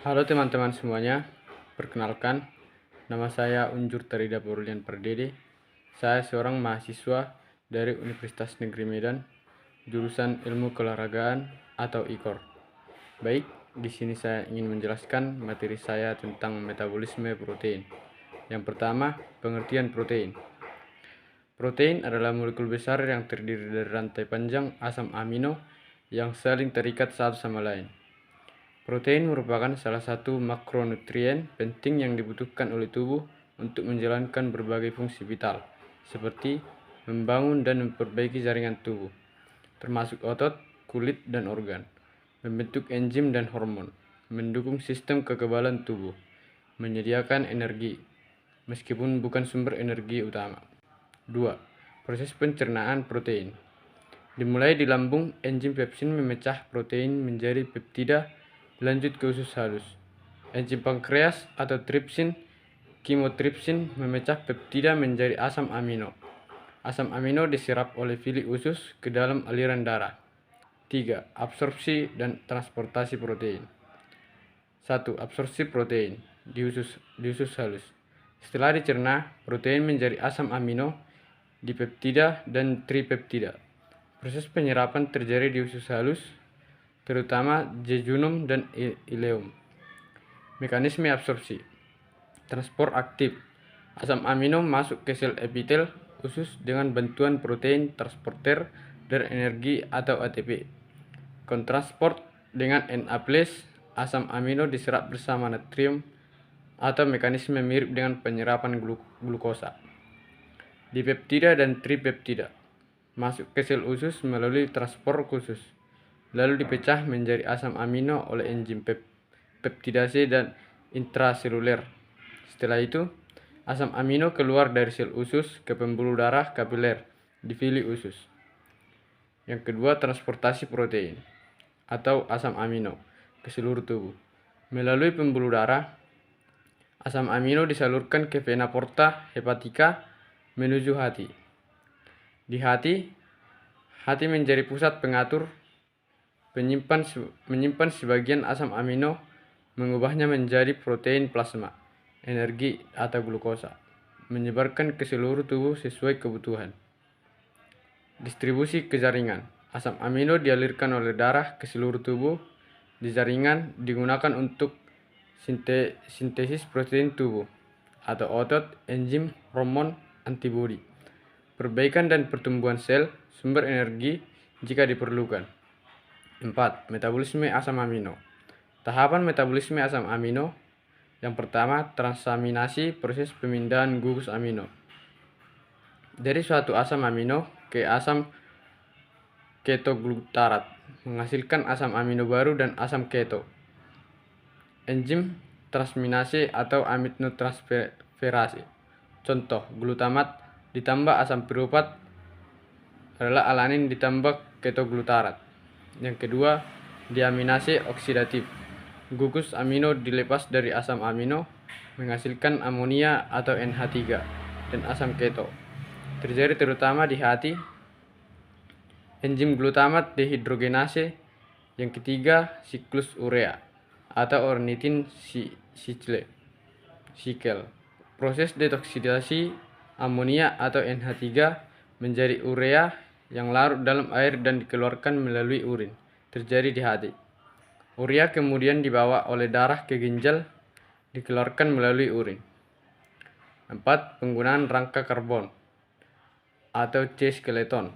Halo teman-teman semuanya, perkenalkan, nama saya Unjur Tarida Perulian Pardede. Saya seorang mahasiswa dari Universitas Negeri Medan, jurusan Ilmu Keolahragaan atau IKOR. Baik, di sini saya ingin menjelaskan materi saya tentang metabolisme protein. Yang pertama, pengertian protein. Protein adalah molekul besar yang terdiri dari rantai panjang asam amino yang saling terikat satu sama lain. Protein merupakan salah satu makronutrien penting yang dibutuhkan oleh tubuh untuk menjalankan berbagai fungsi vital, seperti membangun dan memperbaiki jaringan tubuh, termasuk otot, kulit, dan organ, membentuk enzim dan hormon, mendukung sistem kekebalan tubuh, menyediakan energi, meskipun bukan sumber energi utama. 2. Proses pencernaan protein. Dimulai di lambung, enzim pepsin memecah protein menjadi peptida, lanjut ke usus halus. Enzim pankreas atau tripsin, chymotrypsin memecah peptida menjadi asam amino. Asam amino diserap oleh villi usus ke dalam aliran darah. 3. Absorpsi dan transportasi protein. 1. Absorpsi protein di usus halus. Setelah dicerna, protein menjadi asam amino, dipeptida, dan tripeptida. Proses penyerapan terjadi di usus halus, terutama jejunum dan ileum. Mekanisme absorpsi. Transport aktif. Asam amino masuk ke sel epitel usus dengan bantuan protein transporter dari energi atau ATP. Kontransport dengan Na+, asam amino diserap bersama natrium atau mekanisme mirip dengan penyerapan glukosa. Dipeptida dan tripeptida masuk ke sel usus melalui transport khusus, lalu dipecah menjadi asam amino oleh enzim peptidase dan intraseluler. Setelah itu, asam amino keluar dari sel usus ke pembuluh darah kapiler di villi usus. Yang kedua, transportasi protein atau asam amino ke seluruh tubuh. Melalui pembuluh darah, asam amino disalurkan ke vena porta hepatica menuju hati. Di hati menjadi pusat pengatur, menyimpan sebagian asam amino, mengubahnya menjadi protein plasma, energi atau glukosa, menyebarkan ke seluruh tubuh sesuai kebutuhan. Distribusi ke jaringan. Asam amino dialirkan oleh darah ke seluruh tubuh. Di jaringan digunakan untuk sintesis protein tubuh atau otot, enzim, hormon, antibodi, perbaikan dan pertumbuhan sel, sumber energi jika diperlukan. 4. Metabolisme asam amino. Tahapan metabolisme asam amino. Yang pertama, transaminasi, proses pemindahan gugus amino dari suatu asam amino ke asam ketoglutarat, menghasilkan asam amino baru dan asam keto. Enzim transminase atau aminotransferase. Contoh, glutamat ditambah asam piruvat adalah alanin ditambah ketoglutarat. Yang kedua, deaminase oksidatif. Gugus amino dilepas dari asam amino, menghasilkan amonia atau NH3 dan asam keto. Terjadi terutama di hati. Enzim glutamat dehidrogenase. Yang ketiga, siklus urea atau ornitin sikel. Proses detoksidasi amonia atau NH3 menjadi urea yang larut dalam air dan dikeluarkan melalui urin, terjadi di hati. Urea kemudian dibawa oleh darah ke ginjal, dikeluarkan melalui urin. 4. Penggunaan rangka karbon atau C-skeleton.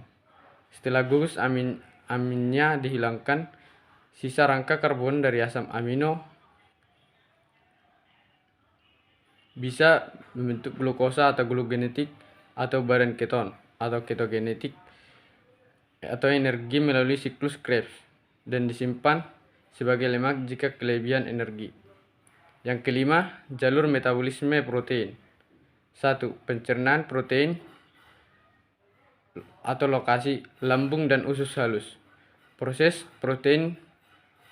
Setelah gugus aminnya dihilangkan, sisa rangka karbon dari asam amino bisa membentuk glukosa atau glukogenetik atau badan keton atau ketogenetik atau energi melalui siklus Krebs dan disimpan sebagai lemak jika kelebihan energi. Yang kelima, jalur metabolisme protein. 1. Pencernaan protein atau lokasi lambung dan usus halus. Proses protein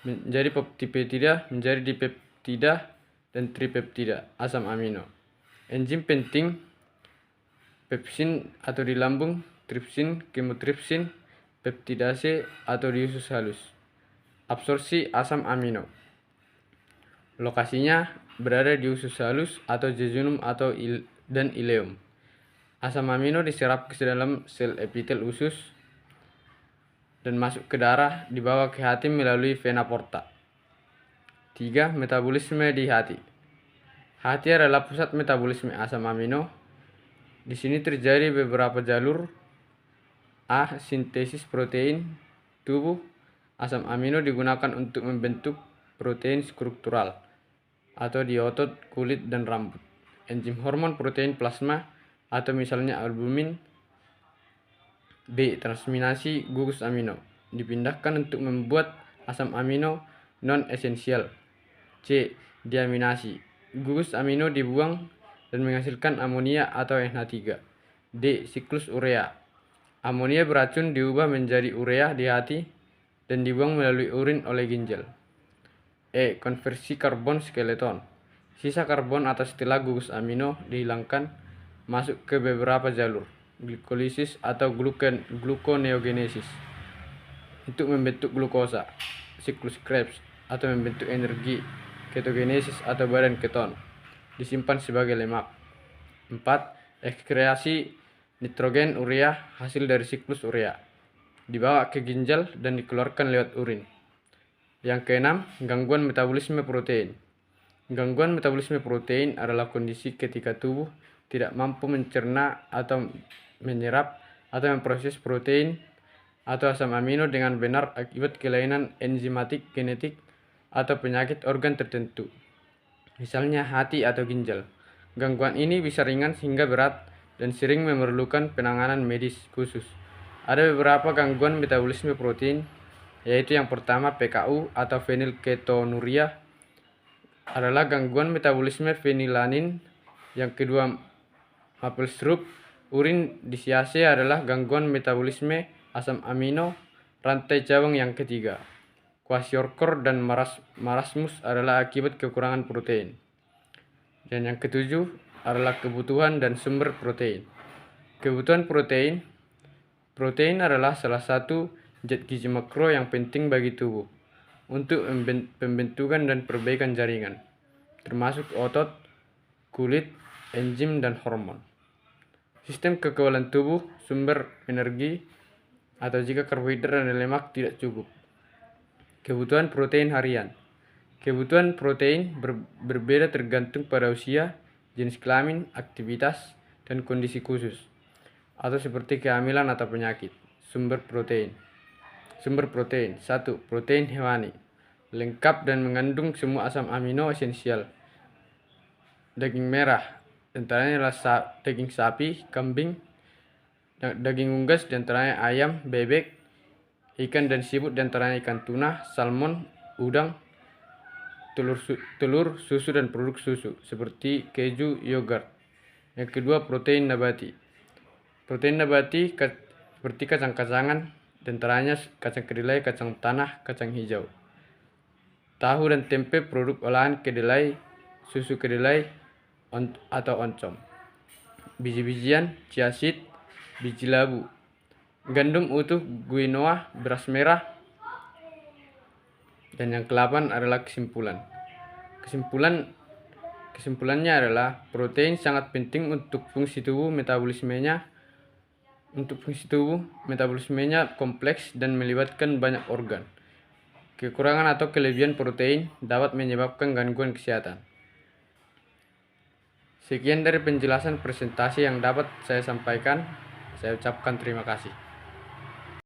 menjadi peptida menjadi dipeptida dan tripeptida asam amino. Enzim penting pepsin atau di lambung, tripsin, chymotrypsin, peptidase atau di usus halus. Absorpsi asam amino. Lokasinya berada di usus halus atau jejunum dan ileum. Asam amino diserap ke dalam sel epitel usus dan masuk ke darah, dibawa ke hati melalui vena porta. 3. Metabolisme di hati. Hati adalah pusat metabolisme asam amino. Di sini terjadi beberapa jalur. A. Sintesis protein tubuh. Asam amino digunakan untuk membentuk protein struktural atau di otot, kulit, dan rambut. Enzim hormon protein plasma atau misalnya albumin. B. Transminasi gugus amino dipindahkan untuk membuat asam amino non-esensial. C. Deaminasi. Gugus amino dibuang dan menghasilkan amonia atau NH3. D. Siklus urea. Amonia beracun diubah menjadi urea di hati dan dibuang melalui urin oleh ginjal. E. Konversi karbon skeleton. Sisa karbon atas setelah gugus amino dihilangkan masuk ke beberapa jalur glikolisis atau gluconeogenesis untuk membentuk glukosa, siklus Krebs atau membentuk energi, ketogenesis atau badan keton, disimpan sebagai lemak. 4. Ekskreasi nitrogen urea hasil dari siklus urea, dibawa ke ginjal dan dikeluarkan lewat urin. Yang keenam, gangguan metabolisme protein. Gangguan metabolisme protein adalah kondisi ketika tubuh tidak mampu mencerna atau menyerap atau memproses protein atau asam amino dengan benar akibat kelainan enzimatik, genetik, atau penyakit organ tertentu, misalnya hati atau ginjal. Gangguan ini bisa ringan hingga berat dan sering memerlukan penanganan medis khusus. Ada beberapa gangguan metabolisme protein, yaitu yang pertama PKU atau fenilketonuria adalah gangguan metabolisme fenilanin. Yang kedua maple syrup urin disiase adalah gangguan metabolisme asam amino rantai cabang. Yang ketiga kwashiorkor dan marasmus adalah akibat kekurangan protein. Dan yang ketujuh adalah kebutuhan dan sumber protein. Kebutuhan protein. Protein adalah salah satu zat gizi makro yang penting bagi tubuh untuk pembentukan dan perbaikan jaringan, termasuk otot, kulit, enzim, dan hormon. Sistem kekebalan tubuh, sumber energi, atau jika karbohidrat dan lemak tidak cukup. Kebutuhan protein harian. Kebutuhan protein berbeda tergantung pada usia, jenis kelamin, aktivitas, dan kondisi khusus, atau seperti kehamilan atau penyakit. Sumber protein. 1. Protein hewani. Lengkap dan mengandung semua asam amino esensial. Daging merah, diantaranya adalah daging sapi, kambing. Daging unggas, diantaranya ayam, bebek. Ikan dan siput, diantaranya ikan tuna, salmon, udang. Telur, susu, dan produk susu seperti keju, yogurt. Yang kedua, protein nabati. Protein nabati seperti kacang-kacangan, diantaranya kacang kedelai, kacang tanah, kacang hijau. Tahu dan tempe, produk olahan kedelai, susu kedelai atau oncom. Biji-bijian, chia seed, biji labu. Gandum utuh, quinoa, beras merah. Dan yang ke-8 adalah kesimpulan. Kesimpulannya adalah protein sangat penting untuk fungsi tubuh. Metabolismenya kompleks dan melibatkan banyak organ. Kekurangan atau kelebihan protein dapat menyebabkan gangguan kesehatan. Sekian dari penjelasan presentasi yang dapat saya sampaikan. Saya ucapkan terima kasih.